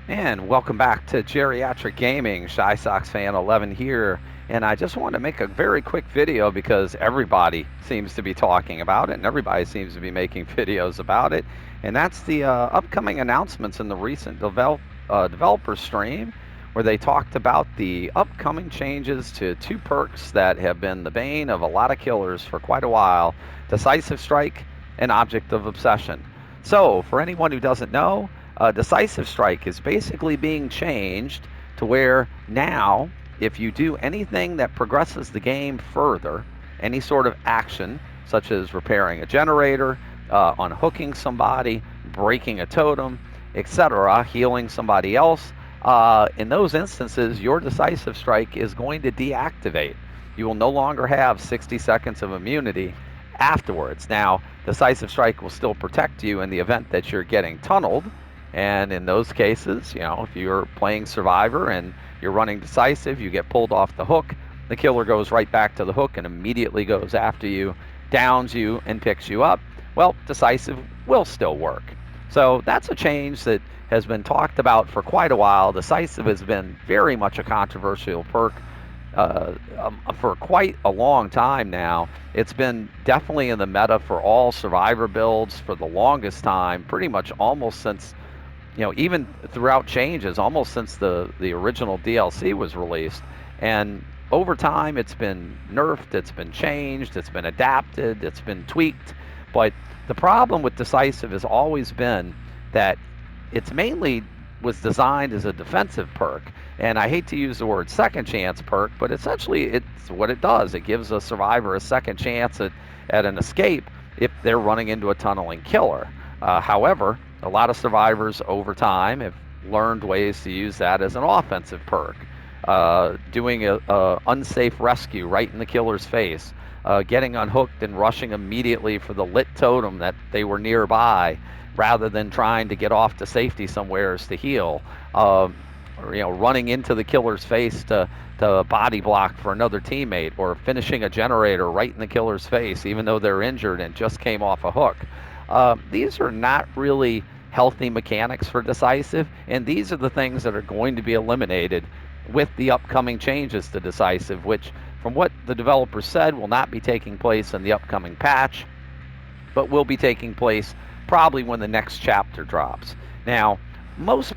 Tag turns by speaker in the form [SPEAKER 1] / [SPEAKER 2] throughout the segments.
[SPEAKER 1] And welcome back to Geriatric Gaming. Shy Sox fan 11 here. And I just wanted to make a very quick video because everybody seems to be talking about it and everybody seems to be making videos about it. And that's the upcoming announcements in the recent developer stream where they talked about the upcoming changes to two perks that have been the bane of a lot of killers for quite a while: Decisive Strike and Object of Obsession. So, for anyone who doesn't know, Decisive Strike is basically being changed to where now, if you do anything that progresses the game further, any sort of action, such as repairing a generator, unhooking somebody, breaking a totem, etc., healing somebody else, in those instances, your Decisive Strike is going to deactivate. You will no longer have 60 seconds of immunity afterwards. Now, Decisive Strike will still protect you in the event that you're getting tunneled, and in those cases, if you're playing Survivor and you're running Decisive, you get pulled off the hook, the killer goes right back to the hook and immediately goes after you, downs you, and picks you up. Well, Decisive will still work. So that's a change that has been talked about for quite a while. Decisive has been very much a controversial perk for quite a long time now. It's been definitely in the meta for all Survivor builds for the longest time, pretty much almost since, even throughout changes, almost since the original DLC was released. And over time, it's been nerfed, it's been changed, it's been adapted, it's been tweaked. But the problem with Decisive has always been that it's mainly was designed as a defensive perk. And I hate to use the word second chance perk, but essentially it's what it does. It gives a survivor a second chance at an escape if they're running into a tunneling killer. However, a lot of survivors over time have learned ways to use that as an offensive perk. Doing a unsafe rescue right in the killer's face, getting unhooked and rushing immediately for the lit totem that they were nearby, rather than trying to get off to safety somewheres to heal. Or, running into the killer's face to body block for another teammate, or finishing a generator right in the killer's face even though they're injured and just came off a hook. These are not really healthy mechanics for Decisive, and these are the things that are going to be eliminated with the upcoming changes to Decisive, which, from what the developers said, will not be taking place in the upcoming patch, but will be taking place probably when the next chapter drops. Now, most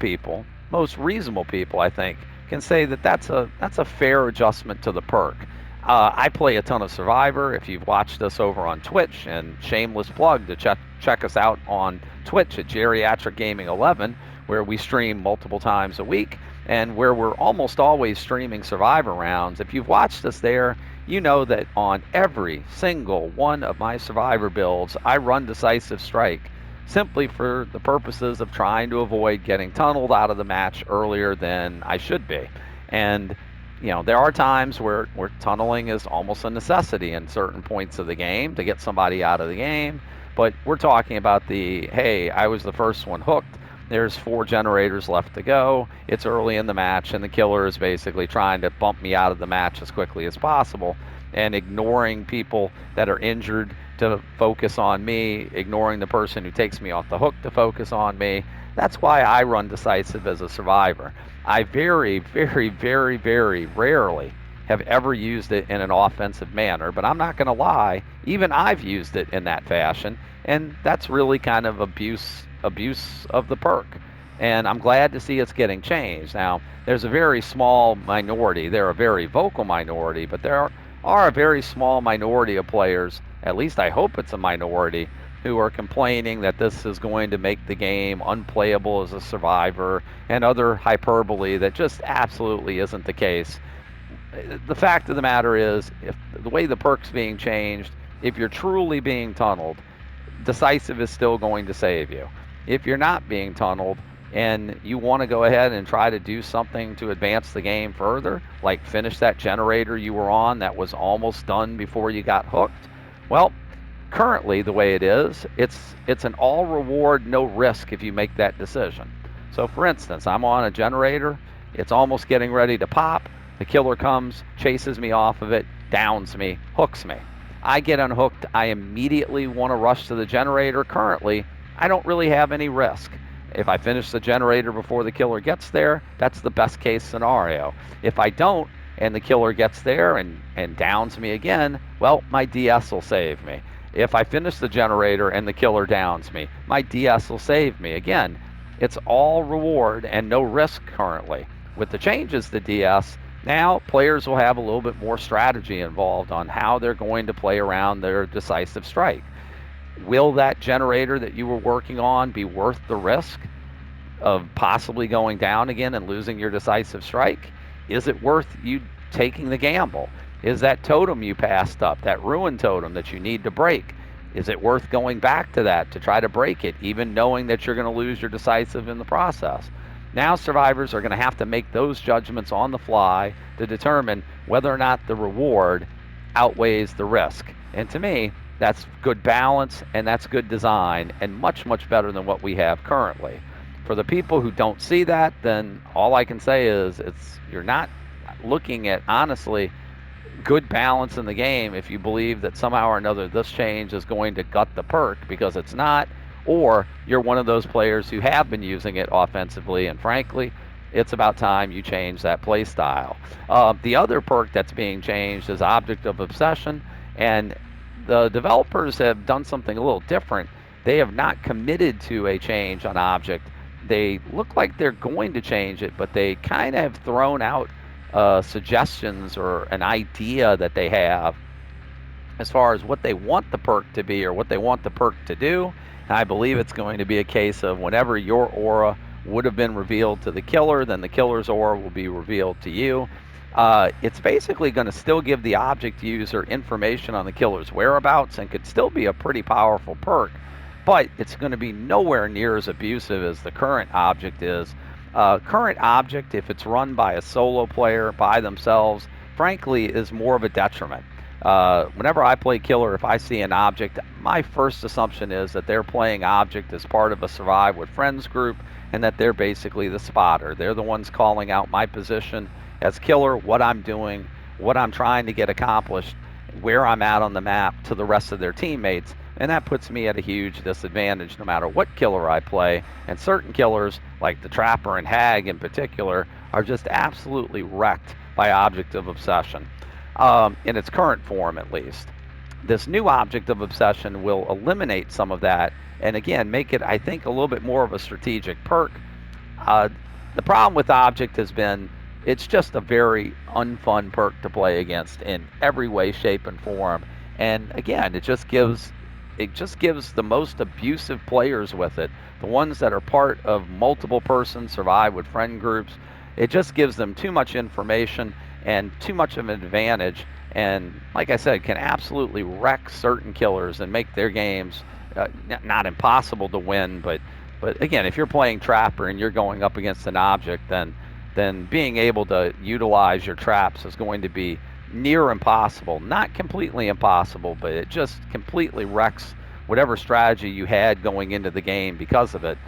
[SPEAKER 1] reasonable people, I think, can say that that's a fair adjustment to the perk. I play a ton of Survivor. If you've watched us over on Twitch, and shameless plug to check us out on Twitch at Geriatric Gaming 11, where we stream multiple times a week and where we're almost always streaming Survivor rounds. If you've watched us there, you know that on every single one of my Survivor builds, I run Decisive Strike simply for the purposes of trying to avoid getting tunneled out of the match earlier than I should be. And there are times where tunneling is almost a necessity in certain points of the game to get somebody out of the game. But we're talking about hey, I was the first one hooked. There's 4 generators left to go. It's early in the match, and the killer is basically trying to bump me out of the match as quickly as possible, and ignoring people that are injured to focus on me, ignoring the person who takes me off the hook to focus on me. That's why I run Decisive as a Survivor. I very, very, very, very rarely have ever used it in an offensive manner, but I'm not going to lie, even I've used it in that fashion, and that's really kind of abuse of the perk. And I'm glad to see it's getting changed. Now, there's a very small minority, they're a very vocal minority, but there are a very small minority of players, at least I hope it's a minority, who are complaining that this is going to make the game unplayable as a Survivor, and other hyperbole that just absolutely isn't the case. The fact of the matter is, if the way the perk's being changed, if you're truly being tunneled, Decisive is still going to save you. If you're not being tunneled and you want to go ahead and try to do something to advance the game further, like finish that generator you were on that was almost done before you got hooked, well, currently the way it is, it's an all reward, no risk if you make that decision. So for instance, I'm on a generator, it's almost getting ready to pop, the killer comes, chases me off of it, downs me, hooks me. I get unhooked, I immediately want to rush to the generator. Currently, I don't really have any risk. If I finish the generator before the killer gets there, that's the best case scenario. If I don't, and the killer gets there and downs me again, well, my DS will save me. If I finish the generator and the killer downs me, my DS will save me. Again, it's all reward and no risk currently. With the changes to DS, now players will have a little bit more strategy involved on how they're going to play around their decisive strike. Will that generator that you were working on be worth the risk of possibly going down again and losing your decisive strike? Is it worth you taking the gamble? Is that totem you passed up, that ruin totem that you need to break, is it worth going back to that to try to break it, even knowing that you're going to lose your decisive in the process? Now survivors are going to have to make those judgments on the fly to determine whether or not the reward outweighs the risk. And to me, that's good balance and that's good design and much, much better than what we have currently. For the people who don't see that, then all I can say is you're not looking at, honestly, good balance in the game if you believe that somehow or another this change is going to gut the perk, because it's not, or you're one of those players who have been using it offensively, and frankly, it's about time you change that play style. The other perk that's being changed is Object of Obsession, and the developers have done something a little different. They have not committed to a change on Object. They look like they're going to change it, but they kind of have thrown out suggestions or an idea that they have as far as what they want the perk to be or what they want the perk to do. And I believe it's going to be a case of whenever your aura would have been revealed to the killer, then the killer's aura will be revealed to you. It's basically going to still give the object user information on the killer's whereabouts and could still be a pretty powerful perk, but it's going to be nowhere near as abusive as the current object is. Current object, if it's run by a solo player by themselves, frankly, is more of a detriment. Whenever I play killer, if I see an object, my first assumption is that they're playing object as part of a Survive with Friends group and that they're basically the spotter. They're the ones calling out my position as killer, what I'm doing, what I'm trying to get accomplished, where I'm at on the map to the rest of their teammates. And that puts me at a huge disadvantage no matter what killer I play. And certain killers, like the Trapper and Hag in particular, are just absolutely wrecked by Object of Obsession, in its current form at least. This new Object of Obsession will eliminate some of that and again make it, I think, a little bit more of a strategic perk. The problem with Object has been it's just a very unfun perk to play against in every way, shape, and form. And again, it just gives the most abusive players with it, the ones that are part of multiple person Survive with Friend groups. It just gives them too much information and too much of an advantage, and like I said, can absolutely wreck certain killers and make their games not impossible to win, but again, if you're playing Trapper and you're going up against an object, then being able to utilize your traps is going to be near impossible. Not completely impossible, but it just completely wrecks whatever strategy you had going into the game because of it.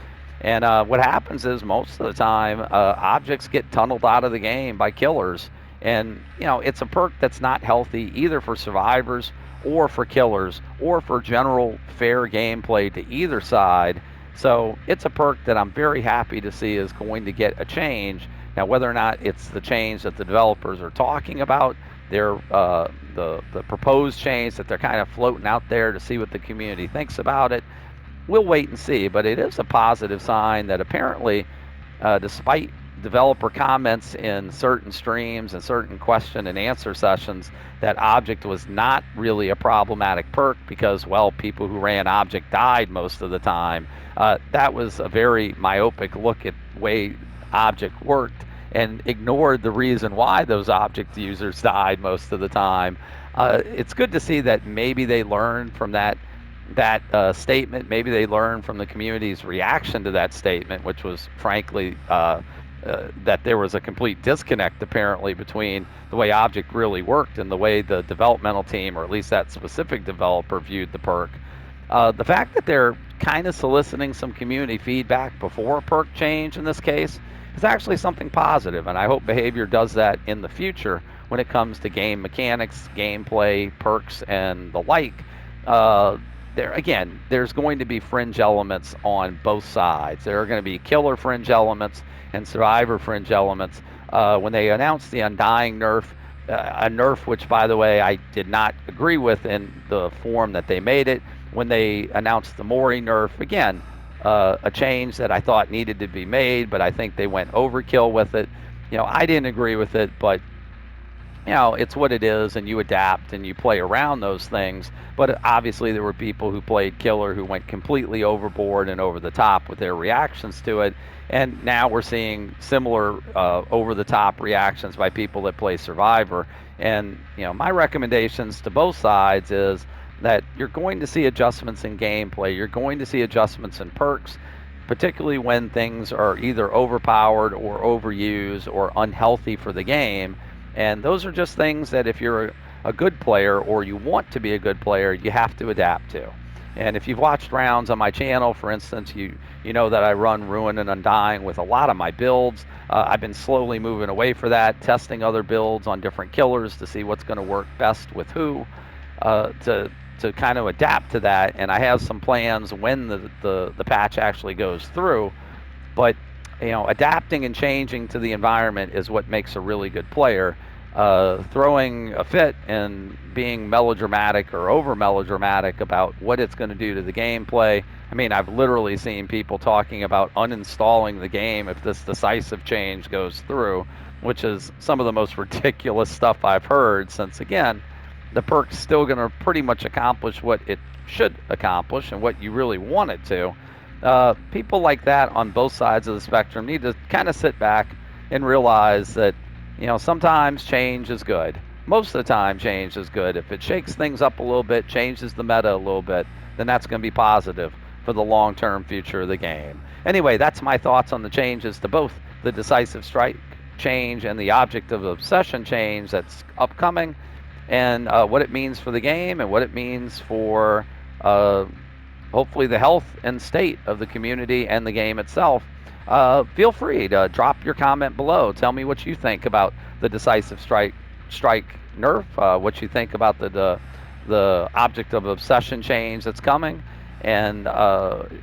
[SPEAKER 1] And what happens is most of the time objects get tunneled out of the game by killers, and it's a perk that's not healthy either for survivors or for killers or for general fair gameplay to either side. So it's a perk that I'm very happy to see is going to get a change. Now, whether or not it's the change that the developers are talking about, they're the proposed change that they're kind of floating out there to see what the community thinks about it, we'll wait and see. But it is a positive sign that apparently, despite developer comments in certain streams and certain question and answer sessions, that Object was not really a problematic perk because, well, people who ran Object died most of the time. That was a very myopic look at the way Object worked and ignored the reason why those Object users died most of the time. It's good to see that maybe they learned from that statement. Maybe they learned from the community's reaction to that statement, which was frankly that there was a complete disconnect apparently between the way Object really worked and the way the developmental team, or at least that specific developer, viewed the perk. The fact that they're kind of soliciting some community feedback before a perk change in this case is actually something positive, and I hope Behavior does that in the future when it comes to game mechanics, gameplay, perks, and the like. there's going to be fringe elements on both sides. There are going to be killer fringe elements and survivor fringe elements. When they announced the Undying nerf, a nerf which, by the way, I did not agree with in the form that they made it. When they announced the Mori nerf, again, a change that I thought needed to be made, but I think they went overkill with it. I didn't agree with it, but it's what it is, and you adapt and you play around those things. But obviously, there were people who played killer who went completely overboard and over the top with their reactions to it. And now we're seeing similar over the top reactions by people that play survivor. And my recommendations to both sides is that you're going to see adjustments in gameplay. You're going to see adjustments in perks, particularly when things are either overpowered or overused or unhealthy for the game. And those are just things that if you're a good player or you want to be a good player, you have to adapt to. And if you've watched rounds on my channel, for instance, you know that I run Ruin and Undying with a lot of my builds. I've been slowly moving away from that, testing other builds on different killers to see what's going to work best with who, to kind of adapt to that. And I have some plans when the patch actually goes through. But adapting and changing to the environment is what makes a really good player. Throwing a fit and being melodramatic or over melodramatic about what it's going to do to the gameplay. I mean, I've literally seen people talking about uninstalling the game if this decisive change goes through, which is some of the most ridiculous stuff I've heard, since again, the perk's still going to pretty much accomplish what it should accomplish and what you really want it to. People like that on both sides of the spectrum need to kind of sit back and realize that sometimes change is good. Most of the time change is good. If it shakes things up a little bit, changes the meta a little bit, then that's going to be positive for the long-term future of the game. Anyway, that's my thoughts on the changes to both the Decisive Strike change and the Object of Obsession change that's upcoming, and what it means for the game and what it means for hopefully the health and state of the community and the game itself. Feel free to drop your comment below. Tell me what you think about the Decisive Strike nerf, what you think about the Object of Obsession change that's coming, and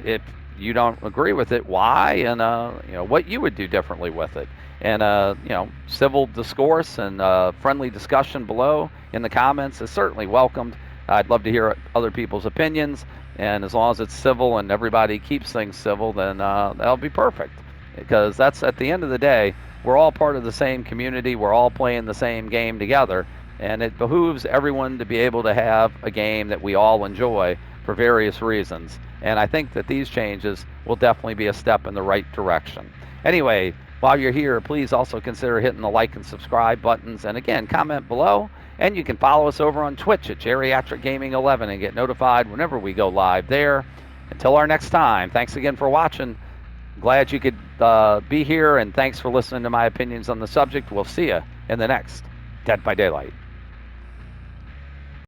[SPEAKER 1] if you don't agree with it, why, and what you would do differently with it. And civil discourse and friendly discussion below in the comments is certainly welcomed. I'd love to hear other people's opinions, and as long as it's civil and everybody keeps things civil, then that'll be perfect. Because that's, at the end of the day, we're all part of the same community, we're all playing the same game together, and it behooves everyone to be able to have a game that we all enjoy for various reasons. And I think that these changes will definitely be a step in the right direction. Anyway, while you're here, please also consider hitting the like and subscribe buttons, and again, comment below. And you can follow us over on Twitch at Geriatric Gaming 11 and get notified whenever we go live there. Until our next time, thanks again for watching. Glad you could be here, and thanks for listening to my opinions on the subject. We'll see you in the next Dead by Daylight.